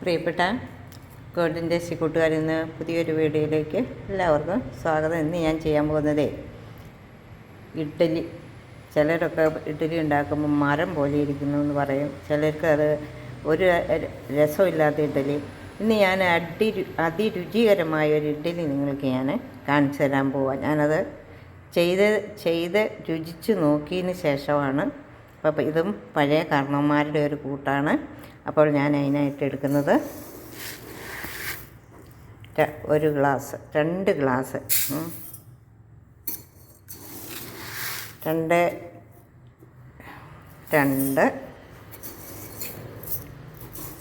പ്രിയപ്പെട്ട golden daisy കൂട്ടുകാരിൽ നിന്ന് പുതിയൊരു വീഡിയോയിലേക്ക് എല്ലാവർക്കും സ്വാഗതം. ഇന്ന് ഞാൻ ചെയ്യാൻ പോകുന്നത് ഇഡ്ഡലി. ചിലരൊക്കെ ഇഡ്ഡലി ഉണ്ടാക്കുമ്പോൾ മരം പോലെ ഇരിക്കുന്നു എന്ന് പറയും, ചിലർക്ക് അത് ഒരു രസമില്ലാത്ത ഇഡ്ഡലി. ഇന്ന് ഞാൻ അതിരുചികരമായ ഒരു ഇഡ്ഡലി നിങ്ങൾക്ക് ഞാൻ കാണിച്ചു തരാൻ പോവാം. ഞാനത് ചെയ്ത് രുചിച്ച് നോക്കിയതിന് ശേഷമാണ്. അപ്പോൾ ഇതും പഴയ കാരണവന്മാരുടെ ഒരു കൂട്ടാണ്. അപ്പോൾ ഞാൻ അതിനായിട്ട് എടുക്കുന്നത് രണ്ട് ഗ്ലാസ്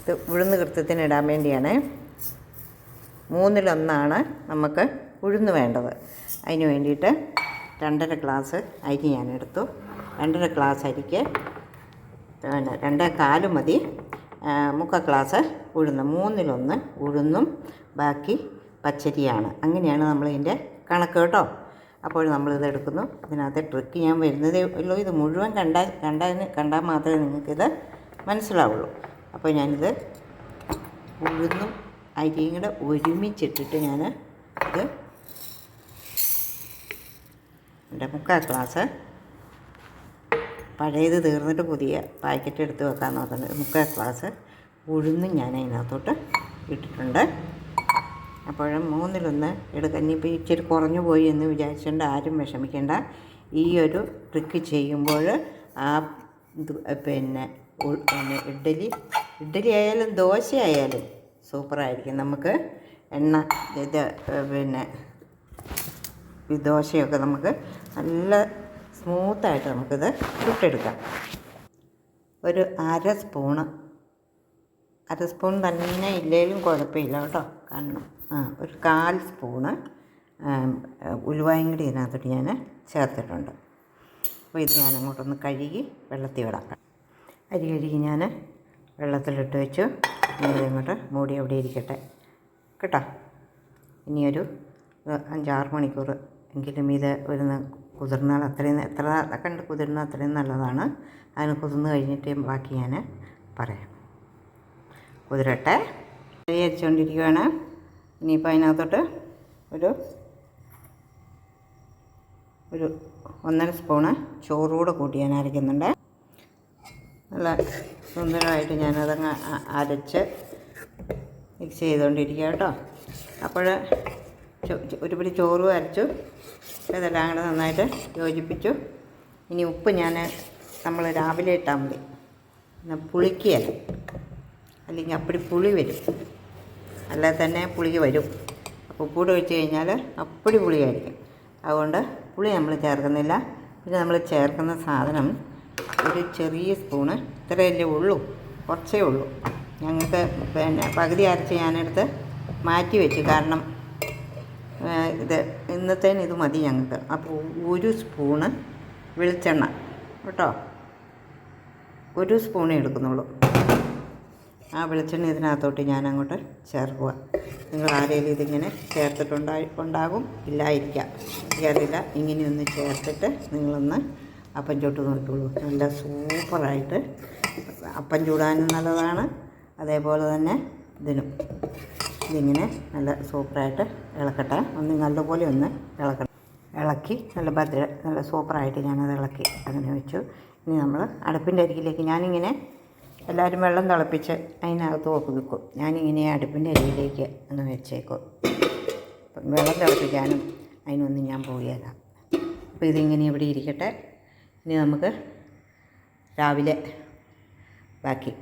ഇത് ഉഴുന്ന് കൃത്യത്തിന് ഇടാൻ വേണ്ടിയാണ്. 1/3 നമുക്ക് ഉഴുന്ന് വേണ്ടത്. അതിന് വേണ്ടിയിട്ട് 2.5 ഗ്ലാസ് അരി ഞാൻ എടുത്തു. 2.5 ഗ്ലാസ് അരിക്ക് 2.25 മതി. 3/4 ഗ്ലാസ് ഉഴുന്ന്, 1/3 ഉഴുന്നും ബാക്കി പച്ചരിയാണ്. അങ്ങനെയാണ് നമ്മളിതിൻ്റെ കണക്ക് കേട്ടോ. അപ്പോൾ നമ്മളിത് എടുക്കുന്നു. ഇതിനകത്ത് ട്രിക്ക് ഞാൻ വരുന്നതേ ഉള്ളൂ. ഇത് മുഴുവൻ കണ്ടാൽ മാത്രമേ നിങ്ങൾക്കിത് മനസ്സിലാവുള്ളൂ. അപ്പോൾ ഞാനിത് ഉഴുന്നും അരിയും കൂടെ ഒരുമിച്ചിട്ടിട്ട് ഞാൻ ഇത് 3/4 ഗ്ലാസ് പഴയത് തീർന്നിട്ട് പുതിയ പാക്കറ്റ് എടുത്ത് വെക്കാൻ നോക്കുന്നത്. 3/4 ഗ്ലാസ് ഉഴുന്നും ഞാൻ അതിനകത്തോട്ട് ഇട്ടിട്ടുണ്ട്. അപ്പോഴും 1/3 എടുക്കാൻ. ഇനിയിപ്പോൾ ഇച്ചിരി കുറഞ്ഞു പോയി എന്ന് വിചാരിച്ചുകൊണ്ട് ആരും വിഷമിക്കേണ്ട. ഈ ഒരു ട്രിക്ക് ചെയ്യുമ്പോൾ പിന്നെ ഇഡ്ഡലി ആയാലും ദോശ ആയാലും സൂപ്പറായിരിക്കും. നമുക്ക് ഈ ദോശയൊക്കെ നമുക്ക് നല്ല സ്മൂത്തായിട്ട് നമുക്കിത് ചുട്ടെടുക്കാം. ഒരു അര സ്പൂൺ തന്നെ ഇല്ലെങ്കിലും കുഴപ്പമില്ല കേട്ടോ. കാരണം ഒരു 1/4 സ്പൂണ് ഉലുവായും കൂടി ഇതിനകത്തോട്ട് ഞാൻ ചേർത്തിട്ടുണ്ട്. അപ്പോൾ ഇത് ഞാൻ അങ്ങോട്ടൊന്ന് കഴുകി വെള്ളത്തിൽ വിടാം. അരി കഴുകി ഞാൻ വെള്ളത്തിലിട്ട് വെച്ചു. ഇങ്ങോട്ട് മൂടി അവിടെ ഇരിക്കട്ടെ കേട്ടോ. ഇനിയൊരു 5-6 മണിക്കൂർ എങ്കിലും ഇത് കുതിർന്നാൽ എത്ര കണ്ട് കുതിർന്നാൽ അത്രയും നല്ലതാണ്. അതിന് കുതിർന്ന് കഴിഞ്ഞിട്ട് ബാക്കി ഞാൻ പറയാം. കുതിരട്ടെ. അരി അരിച്ചുകൊണ്ടിരിക്കുകയാണ്. ഇനിയിപ്പോൾ അതിനകത്തോട്ട് ഒരു 1.5 സ്പൂണ് ചോറുകൂടെ കൂട്ടി ഞാൻ അരയ്ക്കുന്നുണ്ട്. നല്ല സുന്ദരമായിട്ട് ഞാനതങ്ങ് അരച്ച് മിക്സ് ചെയ്തുകൊണ്ടിരിക്കുക കേട്ടോ. അപ്പോൾ ഒരു പിടി ചോറും അരച്ചു. ഇതെല്ലാം കൂടെ നന്നായിട്ട് യോജിപ്പിച്ചു. ഇനി ഉപ്പ് നമ്മൾ രാവിലെ ഇട്ടാൽ മതി. പുളിക്കുകയല്ല, അല്ലെങ്കിൽ അപ്പടി പുളി വരും. അല്ലാതെ തന്നെ പുളിക്ക് വരും. അപ്പോൾ ഉപ്പൂടെ ഒഴിച്ച് കഴിഞ്ഞാൽ അപ്പടി പുളിയായിരിക്കും. അതുകൊണ്ട് പുളി നമ്മൾ ചേർക്കുന്നില്ല. പിന്നെ നമ്മൾ ചേർക്കുന്ന സാധനം ഒരു ചെറിയ സ്പൂണ്, ഇത്രയല്ലേ ഉള്ളൂ, കുറച്ചേ ഉള്ളൂ. ഞങ്ങൾക്ക് പകുതി അരച്ച് ഞാനെടുത്ത് മാറ്റി വെച്ചു. കാരണം ഇന്നത്തേന് ഇത് മതി ഞങ്ങൾക്ക്. അപ്പോൾ 1 സ്പൂണ് വെളിച്ചെണ്ണ കേട്ടോ, 1 സ്പൂണേ എടുക്കുന്നുള്ളൂ. ആ വെളിച്ചെണ്ണ ഇതിനകത്തോട്ട് ഞാൻ അങ്ങോട്ട് ചേർക്കുക. നിങ്ങൾ ആരെങ്കിലും ഇതിങ്ങനെ ചേർത്തിട്ടുണ്ടാകും, ഇല്ലായിരിക്കാം, എനിക്കറിയില്ല. ഇങ്ങനെയൊന്ന് ചേർത്തിട്ട് നിങ്ങളൊന്ന് അപ്പം ചുട്ട് നോക്കിക്കോളൂ. നല്ല സൂപ്പറായിട്ട് അപ്പം ചൂടാനും നല്ലതാണ്. അതേപോലെ തന്നെ ഇതിങ്ങനെ നല്ല സൂപ്പറായിട്ട് ഇളക്കട്ടെ. നല്ലപോലെ ഒന്ന് ഇളക്കി നല്ല സൂപ്പറായിട്ട് ഞാനത് ഇളക്കി അങ്ങനെ വെച്ചു. ഇനി നമ്മൾ അടുപ്പിൻ്റെ അരികിലേക്ക് ഞാനിങ്ങനെ എല്ലാവരും വെള്ളം തിളപ്പിച്ച് അതിനകത്ത് വെക്കും. ഞാനിങ്ങനെ അടുപ്പിൻ്റെ അരികിലേക്ക് ഒന്ന് വെച്ചേക്കും. അപ്പം വെള്ളം തിളപ്പിക്കാനും അതിനൊന്നും ഞാൻ പോവുകയില്ല. അപ്പോൾ ഇതിങ്ങനെ ഇവിടെ ഇരിക്കട്ടെ. ഇനി നമുക്ക് രാവിലെ ബാക്കി.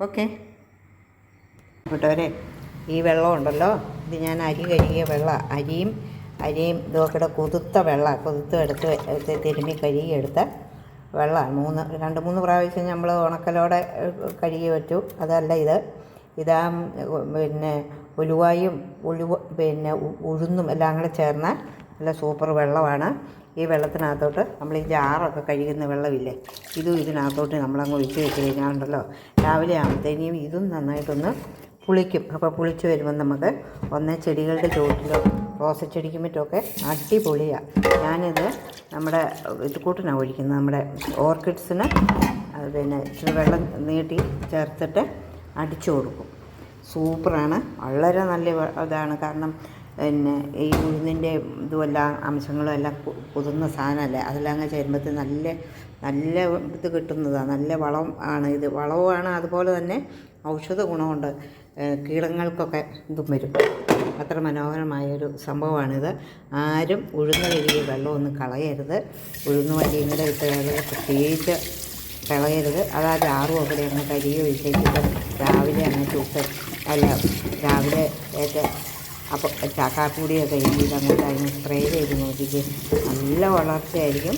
ഓക്കെ കൂട്ടവരെ, ഈ വെള്ളം ഉണ്ടല്ലോ, ഇത് ഞാൻ അരി കഴുകിയ വെള്ളം. അരിയും ഇതൊക്കെ കുതിർത്ത് തിരുമ്മി കഴുകിയെടുത്ത വെള്ളമാണ്. 2-3 പ്രാവശ്യം നമ്മൾ ഉണക്കലോടെ കഴുകി വെച്ചു. അതല്ല ഇതാ ഉലുവായും ഉഴുന്നും എല്ലാം കൂടെ ചേർന്ന നല്ല സൂപ്പർ വെള്ളമാണ്. ഈ വെള്ളത്തിനകത്തോട്ട് നമ്മൾ ഈ ജാറൊക്കെ കഴുകുന്ന വെള്ളമില്ലേ, ഇതിനകത്തോട്ട് നമ്മളങ്ങ് ഒഴിച്ച് വെച്ച് കഴിഞ്ഞാൽ ഉണ്ടല്ലോ, രാവിലെ ആകുമ്പോഴത്തേനും ഇതും നന്നായിട്ടൊന്ന് പുളിക്കും. അപ്പോൾ പുളിച്ച് വരുമ്പോൾ നമുക്ക് ചെടികളുടെ ചുവട്ടിലോ റോസച്ചെടിക്കും മറ്റുമൊക്കെ അടിപൊളിയാണ്. ഞാനിത് നമ്മുടെ കൂട്ടിനാണ് ഒഴിക്കുന്നത്. നമ്മുടെ ഓർക്കിഡ്സിന് ഇച്ചിരി വെള്ളം നീട്ടി ചേർത്തിട്ട് അടിച്ചു കൊടുക്കും. സൂപ്പറാണ്. വളരെ നല്ല ഇതാണ്. കാരണം പിന്നെ ഈ ഉഴുന്നിൻ്റെ ഇതുമെല്ലാം അംശങ്ങളും എല്ലാം കുതിർന്ന സാധനമല്ലേ, അതെല്ലാം അങ്ങ് ചേരുമ്പോഴത്തെ നല്ല നല്ല ഇത് കിട്ടുന്നതാണ്. നല്ല വളം ആണ് ഇത്, വളവുമാണ്. അതുപോലെ തന്നെ ഔഷധ ഗുണമുണ്ട്. കീടങ്ങൾക്കൊക്കെ ഇതും വരും. അത്ര മനോഹരമായൊരു സംഭവമാണിത്. ആരും ഉഴുന്ന് കഴുകിയ വെള്ളമൊന്നും കളയരുത്. ഉഴുന്ന് വണ്ടിയും കൂടെ ഇട്ട് പ്രത്യേകിച്ച് കളയരുത്. അത് ആ ജാറും ഒക്കെ അങ്ങ് കരിയോ ഇട്ടേച്ചിട്ട് രാവിലെ അങ്ങ് ചുട്ട് രാവിലെ അപ്പോൾ കാപ്പിപ്പൊടിയൊക്കെ എഴുതിയിട്ട് അങ്ങോട്ട് അതിന് സ്പ്രേ ചെയ്ത് നോക്കിയിട്ട് നല്ല വളർച്ചയായിരിക്കും.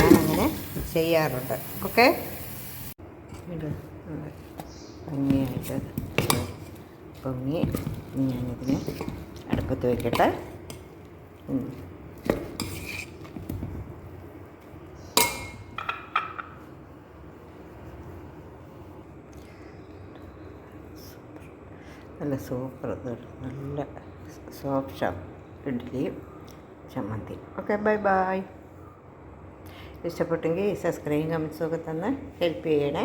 ഞാനങ്ങനെ ചെയ്യാറുണ്ട്. ഓക്കെ, ഇത് ഭംഗിയായിട്ട് പൊങ്ങി ഞാനിതിനെ അടുപ്പത്ത് വയ്ക്കട്ടെ. നല്ല സൂപ്പർ നല്ല സോഫ്റ്റ് ഇഡ്ഡലിയും ചമ്മന്തി. Okay, bye bye. ഇഷ്ടപ്പെട്ടെങ്കിൽ സബ്സ്ക്രൈബും കമൻസും ഒക്കെ തന്ന് ഹെൽപ്പ് ചെയ്യണേ.